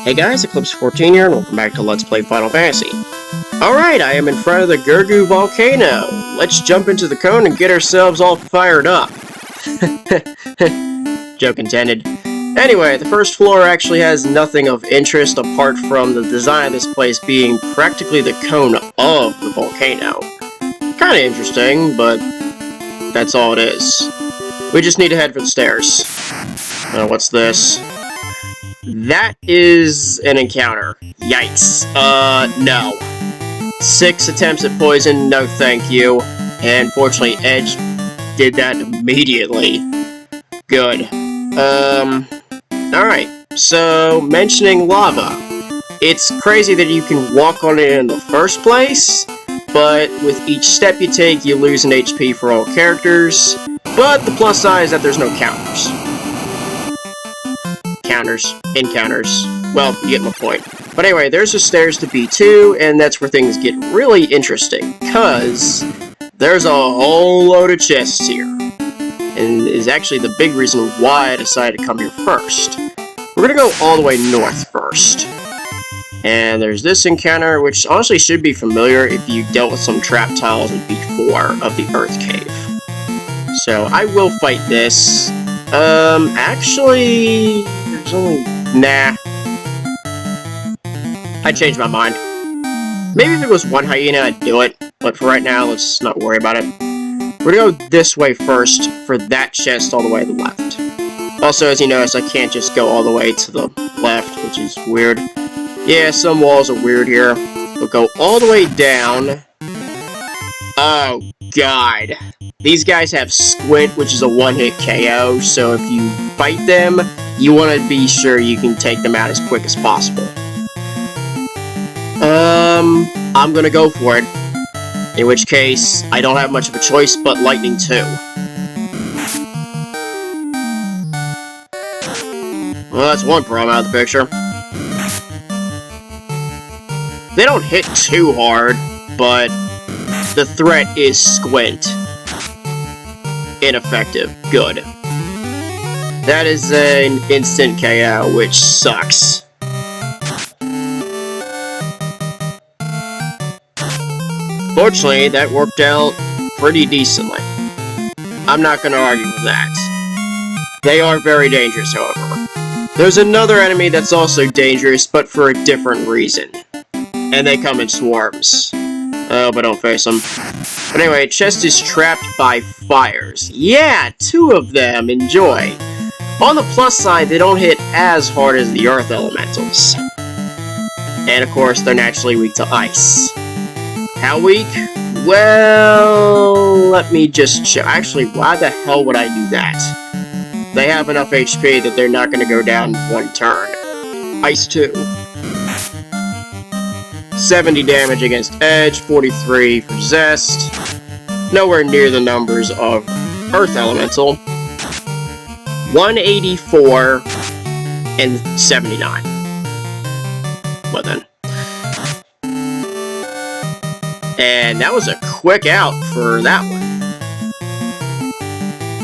Hey guys, Eclipse14 here, and welcome back to Let's Play Final Fantasy. Alright, I am in front of the Gurgu Volcano. Let's jump into the cone and get ourselves all fired up. Joke intended. Anyway, the first floor actually has nothing of interest apart from the design of this place being practically the cone of the volcano. Kinda interesting, but that's all it is. We just need to head for the stairs. What's this? That is an encounter. Yikes. No. 6 attempts at poison, no thank you. And fortunately, Edge did that immediately. Good. Alright. So, mentioning lava. It's crazy that you can walk on it in the first place, but with each step you take, you lose an HP for all characters. But the plus side is that there's no counters. Encounters. Well, you get my point. But anyway, there's the stairs to B2, and that's where things get really interesting, because there's a whole load of chests here. And is actually the big reason why I decided to come here first. We're gonna go all the way north first. And there's this encounter, which honestly should be familiar if you dealt with some trap tiles in B4 of the Earth Cave. So, I will fight this. Actually, there's only... Nah. I changed my mind. Maybe if it was one hyena, I'd do it. But for right now, let's not worry about it. We're gonna go this way first for that chest all the way to the left. Also, as you notice, I can't just go all the way to the left, which is weird. Yeah, some walls are weird here. We'll go all the way down. Oh, God. These guys have Squint, which is a one-hit KO, so if you fight them, you want to be sure you can take them out as quick as possible. I'm gonna go for it. In which case, I don't have much of a choice but lightning too. Well, that's one problem out of the picture. They don't hit too hard, but the threat is Squint. Ineffective. Good. That is an instant KO, which sucks. Fortunately, that worked out pretty decently. I'm not going to argue with that. They are very dangerous, however. There's another enemy that's also dangerous, but for a different reason. And they come in swarms. Oh, but don't face them. But anyway, chest is trapped by fires. Yeah, 2 of them. Enjoy. On the plus side, they don't hit as hard as the earth elementals. And of course, they're naturally weak to ice. How weak? Well, let me just check. Actually, why the hell would I do that? They have enough HP that they're not going to go down in one turn. Ice 2. 70 damage against Edge, 43 for Zest. Nowhere near the numbers of Earth Elemental. 184 and 79. Well then. And that was a quick out for that one.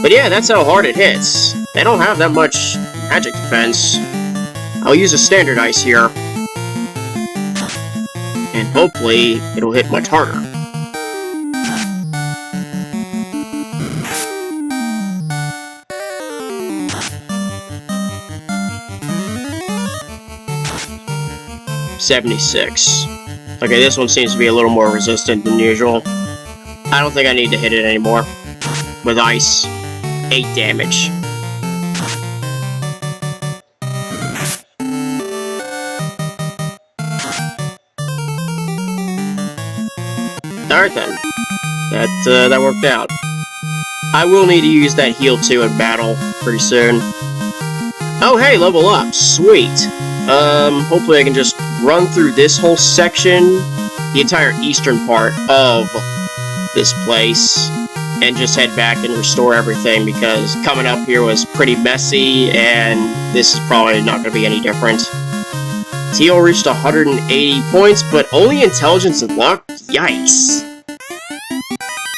But yeah, that's how hard it hits. They don't have that much magic defense. I'll use a standard ice here. And hopefully, it'll hit much harder. $76. Okay, this one seems to be a little more resistant than usual. I don't think I need to hit it anymore. With ice. 8 damage. Alright then. That worked out. I will need to use that heal 2 in battle pretty soon. Oh hey, level up. Sweet. Hopefully I can just run through this whole section, the entire eastern part of this place, and just head back and restore everything, because coming up here was pretty messy, and this is probably not going to be any different. Teal reached 180 points, but only intelligence and luck? Yikes.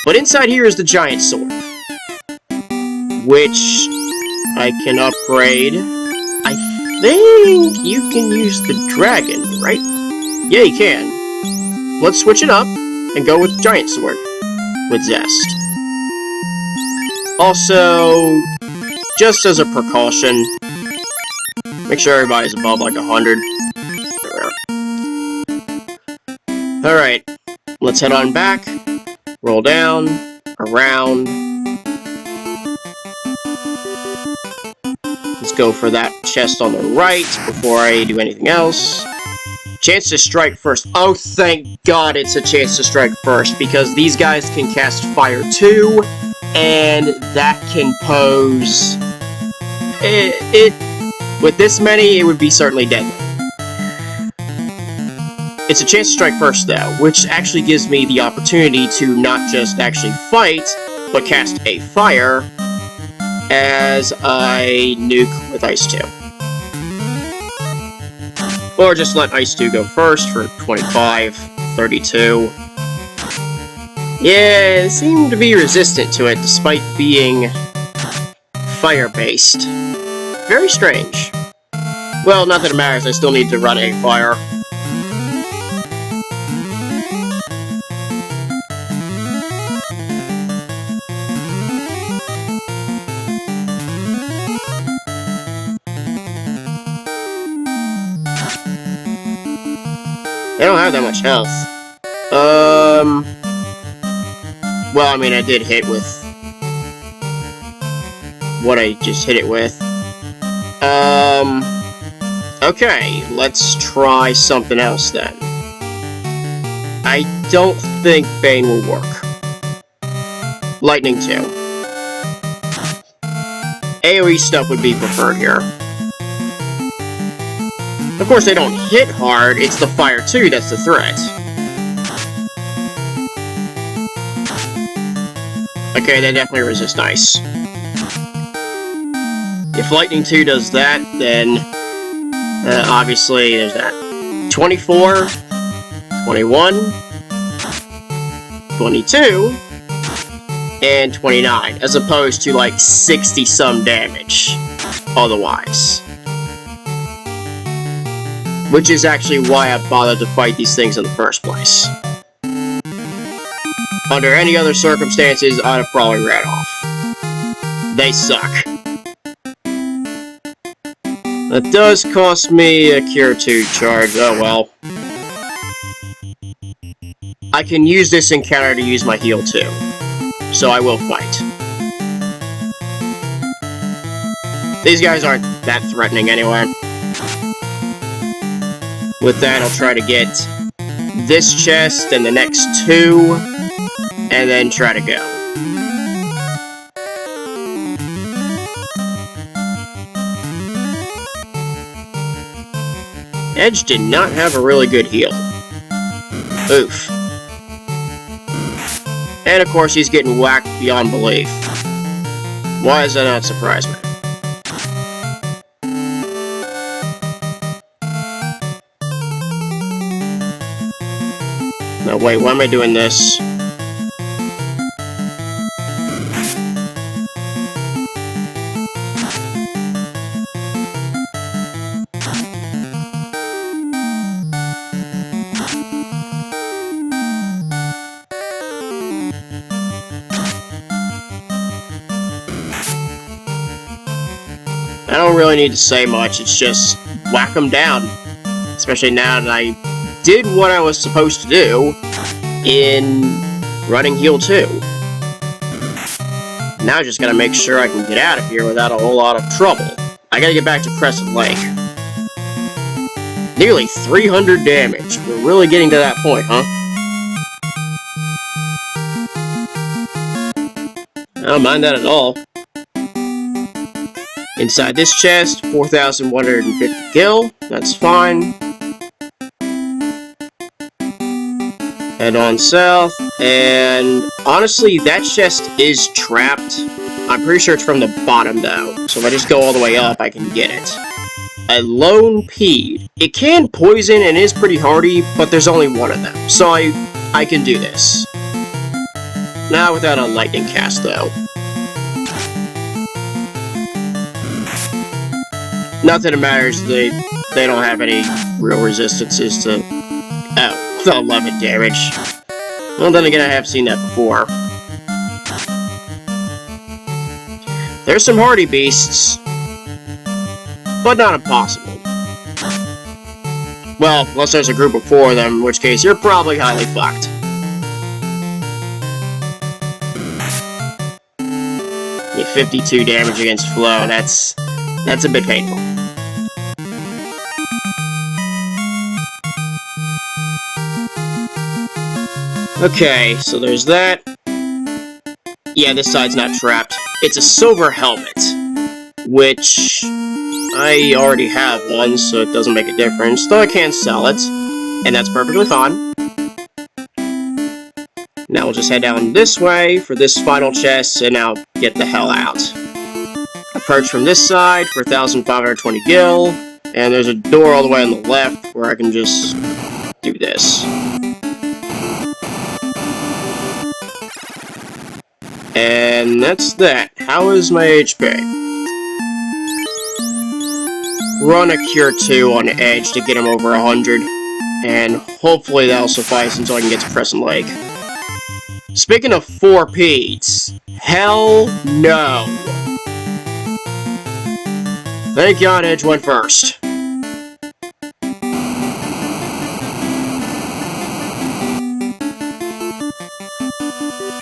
But inside here is the giant sword, which I can upgrade. I think you can use the dragon, right? Yeah, you can. Let's switch it up and go with Giant Sword with Zest. Also, just as a precaution, make sure everybody's above like 100. Alright, let's head on back, roll down, around. Let's go for that chest on the right before I do anything else. Chance to strike first. Oh, thank God it's a chance to strike first, because these guys can cast fire too, and that can pose... With this many, it would be certainly deadly. It's a chance to strike first, though, which actually gives me the opportunity to not just actually fight, but cast a fire as I nuke with Ice 2. Or just let Ice 2 go first for 25, 32. Yeah, it seemed to be resistant to it despite being fire-based. Very strange. Well, not that it matters, I still need to run a fire. They don't have that much health. Well, I mean, I did hit with what I just hit it with. Okay, let's try something else then. I don't think Bane will work. Lightning 2. AoE stuff would be preferred here. Of course, they don't hit hard, it's the Fire 2 that's the threat. Okay, they definitely resist Ice. If Lightning 2 does that, then obviously there's that. 24, 21, 22, and 29, as opposed to like 60-some damage otherwise. Which is actually why I bothered to fight these things in the first place. Under any other circumstances, I'd have probably ran off. They suck. That does cost me a Cure 2 charge, oh well. I can use this encounter to use my heal too, so I will fight. These guys aren't that threatening anyway. With that, I'll try to get this chest and the next 2, and then try to go. Edge did not have a really good heal. Oof. And of course, he's getting whacked beyond belief. Why does that not surprise me? No, wait, why am I doing this? I don't really need to say much, it's just whack them down. Especially now that I did what I was supposed to do in running heal 2. Now I just gotta make sure I can get out of here without a whole lot of trouble. I gotta get back to Crescent Lake. Nearly 300 damage. We're really getting to that point, huh? I don't mind that at all. Inside this chest, 4,150 gil. That's fine. Head on south, and honestly, that chest is trapped. I'm pretty sure it's from the bottom, though. So if I just go all the way up, I can get it. A lone peed. It can poison and is pretty hardy, but there's only one of them. So I can do this. Not without a lightning cast, though. Not that it matters, they don't have any real resistances to... Oh, 11 damage. Well, then again, I have seen that before. There's some hardy beasts, but not impossible. Well, unless there's a group of 4 of them, in which case you're probably highly fucked. Yeah, 52 damage against Flow, that's a bit painful. Okay, so there's that. Yeah, this side's not trapped. It's a silver helmet, which I already have one, so it doesn't make a difference, though I can sell it, and that's perfectly fine. Now we'll just head down this way for this final chest, and now get the hell out. Approach from this side for 1,520 gil, and there's a door all the way on the left where I can just do this. And that's that. How is my HP? Run a Cure 2 on Edge to get him over 100, and hopefully that'll suffice until I can get to Crescent Lake. Speaking of 4Ps, hell no! Thank God Edge went first.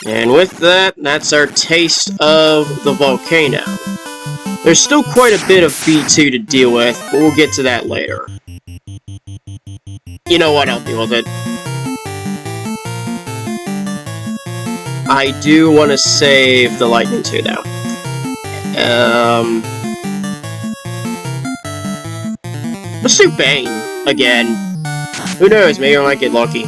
And with that, that's our taste of the volcano. There's still quite a bit of B2 to deal with, but we'll get to that later. You know what, I'll deal with it. I do want to save the lightning too, though. Let's do Bane again. Who knows, maybe I might get lucky.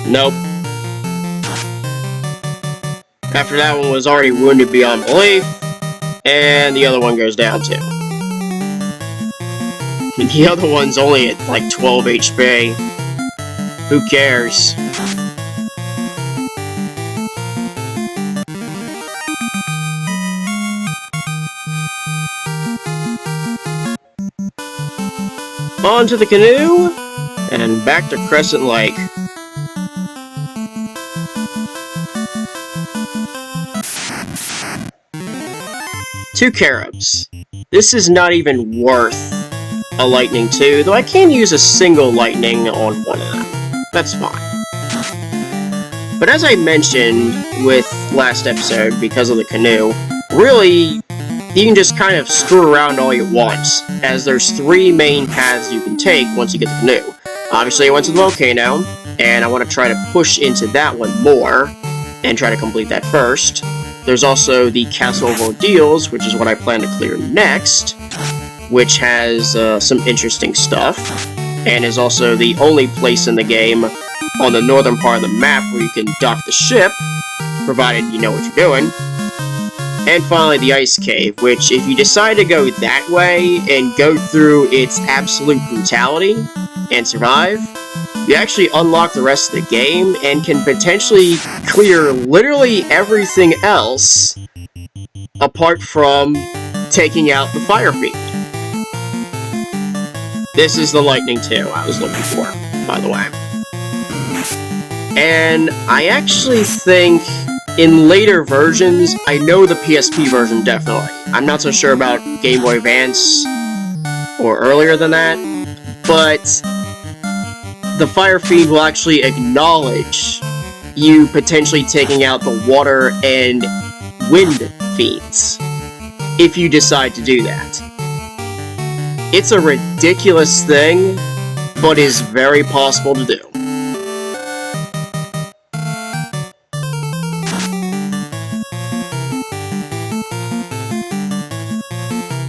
Nope. After that one was already wounded beyond belief, and the other one goes down too. The other one's only at like 12 HP. Who cares? Onto the canoe, and back to Crescent Lake. Two Caribs. This is not even worth a Lightning 2, though I can use a single Lightning on one of them. That's fine. But as I mentioned with last episode, because of the canoe, really, you can just kind of screw around all you want, as there's 3 main paths you can take once you get the canoe. Obviously, I went to the volcano, and I want to try to push into that one more, and try to complete that first. There's also the Castle of Ordeals, which is what I plan to clear next, which has some interesting stuff, and is also the only place in the game on the northern part of the map where you can dock the ship, provided you know what you're doing. And finally, the Ice Cave, which, if you decide to go that way and go through its absolute brutality and survive, you actually unlock the rest of the game and can potentially clear literally everything else apart from taking out the Fire Fiend. This is the Lightning 2 I was looking for, by the way. And I actually think in later versions, I know the PSP version definitely. I'm not so sure about Game Boy Advance or earlier than that, but the Fire Fiend will actually acknowledge you potentially taking out the Water and Wind Fiends, if you decide to do that. It's a ridiculous thing, but is very possible to do.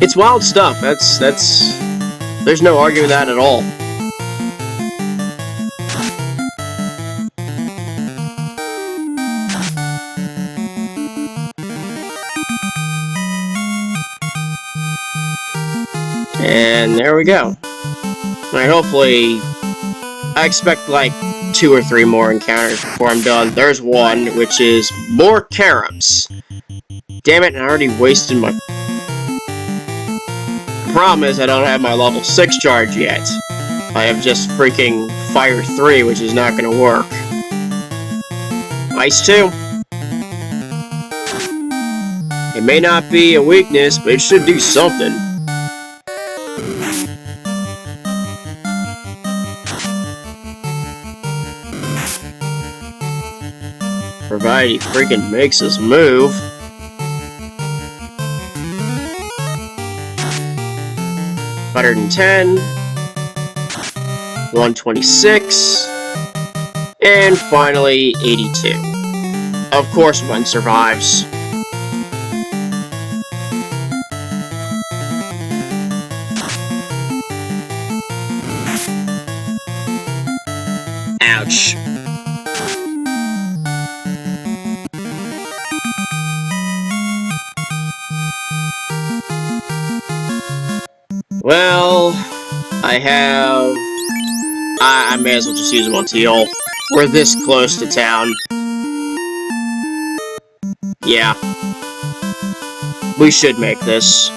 It's wild stuff, there's no arguing that at all. And there we go. Alright, hopefully... I expect, like, 2 or 3 more encounters before I'm done. There's one, which is more carobs. Damn it, I already wasted my... The problem is I don't have my level 6 charge yet. I have just freaking Fire 3, which is not gonna work. Ice 2. It may not be a weakness, but it should do something. Provided he freaking makes us move. $110, 126, and finally 82. Of course, one survives. Ouch. Well, I may as well just use them on Teal. We're this close to town. Yeah. We should make this.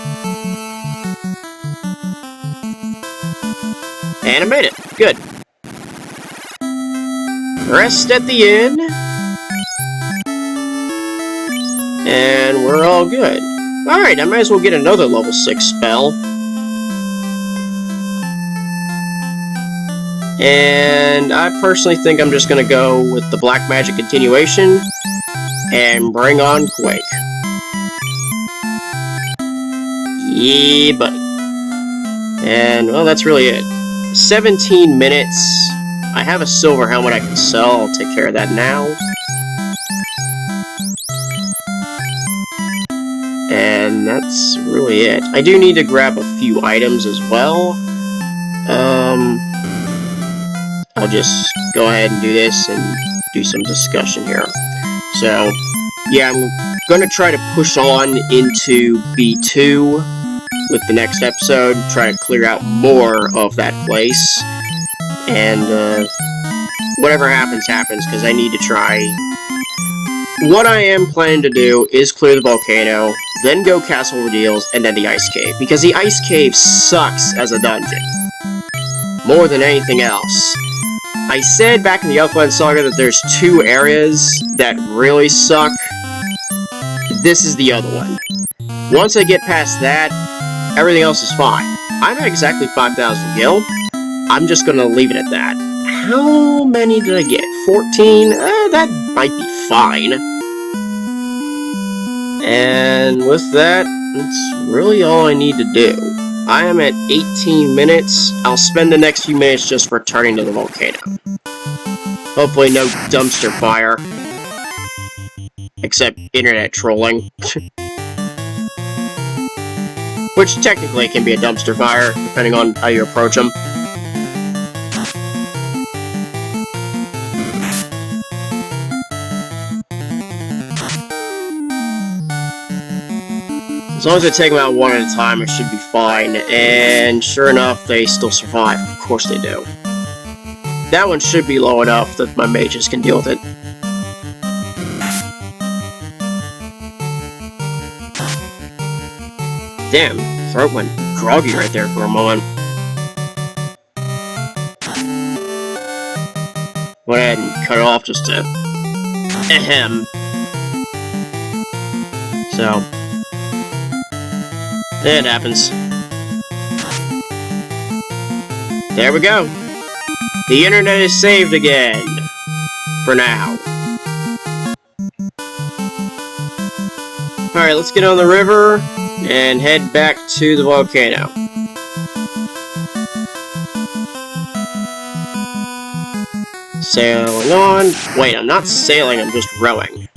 And I made it. Good. Rest at the inn. And we're all good. Alright, I might as well get another level 6 spell. And I personally think I'm just going to go with the Black Magic Continuation and bring on Quake. Yeah, buddy. And, well, that's really it. 17 minutes. I have a silver helmet I can sell. I'll take care of that now. And that's really it. I do need to grab a few items as well. I'll just go ahead and do this and do some discussion here. So, yeah, I'm going to try to push on into B2 with the next episode, try to clear out more of that place, and whatever happens, happens, because I need to try. What I am planning to do is clear the volcano, then go Castle Ordeals, and then the Ice Cave, because the Ice Cave sucks as a dungeon. More than anything else. I said back in the Upland Saga that there's 2 areas that really suck. This is the other one. Once I get past that, everything else is fine. I'm at exactly 5,000 gil. I'm just gonna leave it at that. How many did I get? 14? That might be fine. And with that, that's really all I need to do. I am at 18 minutes. I'll spend the next few minutes just returning to the volcano. Hopefully no dumpster fire. Except internet trolling. Which technically can be a dumpster fire, depending on how you approach them. As long as I take them out one at a time, it should be fine. And sure enough, they still survive. Of course they do. That one should be low enough that my mages can deal with it. Damn, throat went groggy right there for a moment. Went ahead and cut it off just to... ahem. So... it happens. There we go. The internet is saved again. For now. Alright, let's get on the river and head back to the volcano. Sailing on. Wait, I'm not sailing, I'm just rowing.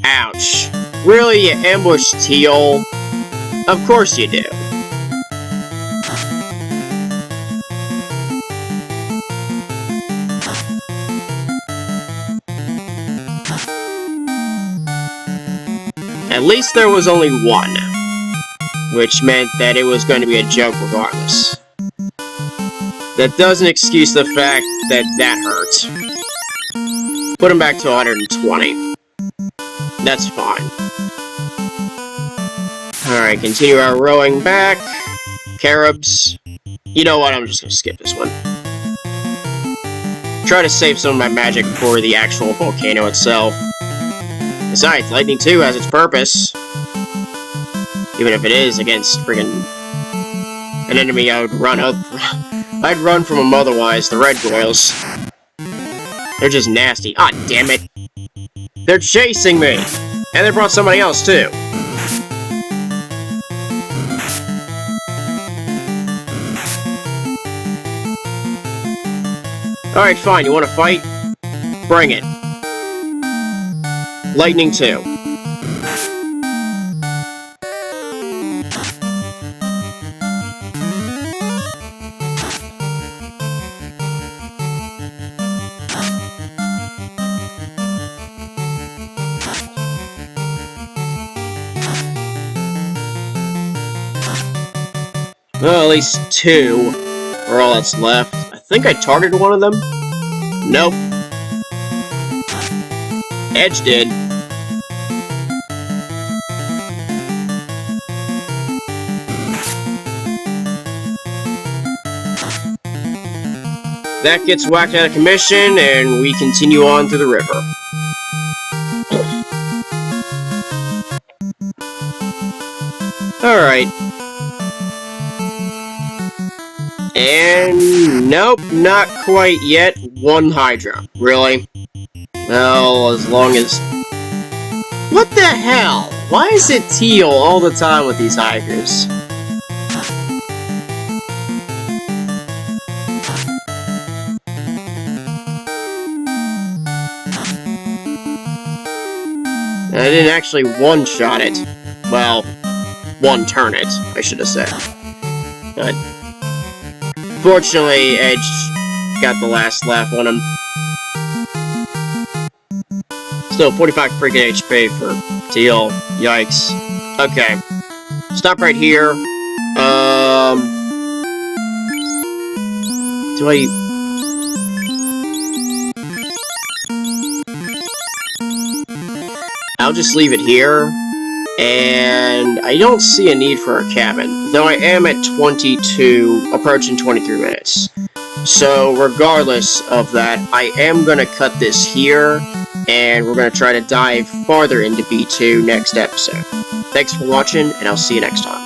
Ouch. Really, you ambushed Teal? Of course you do. At least there was only one. which meant that it was going to be a joke regardless. That doesn't excuse the fact that that hurt. Put him back to 120. That's fine. Alright, continue our rowing back. Caribs. You know what, I'm just gonna skip this one. Try to save some of my magic for the actual volcano itself. Besides, lightning too has its purpose. Even if it is against friggin' an enemy I would run up. I'd run from them otherwise, the red goyles. They're just nasty. Ah, damn it. They're chasing me! And they brought somebody else, too. Alright, fine. You want to fight? Bring it. Lightning 2. Well, at least 2 are all that's left. I think I targeted one of them. Nope. Edge did. That gets whacked out of commission, and we continue on through the river. Alright. And nope, not quite yet. 1 Hydra. Really? Well, as long as... What the hell? Why is it teal all the time with these Hydras? I didn't actually one-shot it. Well, one-turn it, I should have said. But... Fortunately, Edge got the last laugh on him. Still, 45 freaking HP for Teal. Yikes. Okay. Stop right here. Do I... I'll just leave it here. And I don't see a need for a cabin, though I am at 22, approaching 23 minutes. So, regardless of that, I am going to cut this here, and we're going to try to dive farther into B2 next episode. Thanks for watching, and I'll see you next time.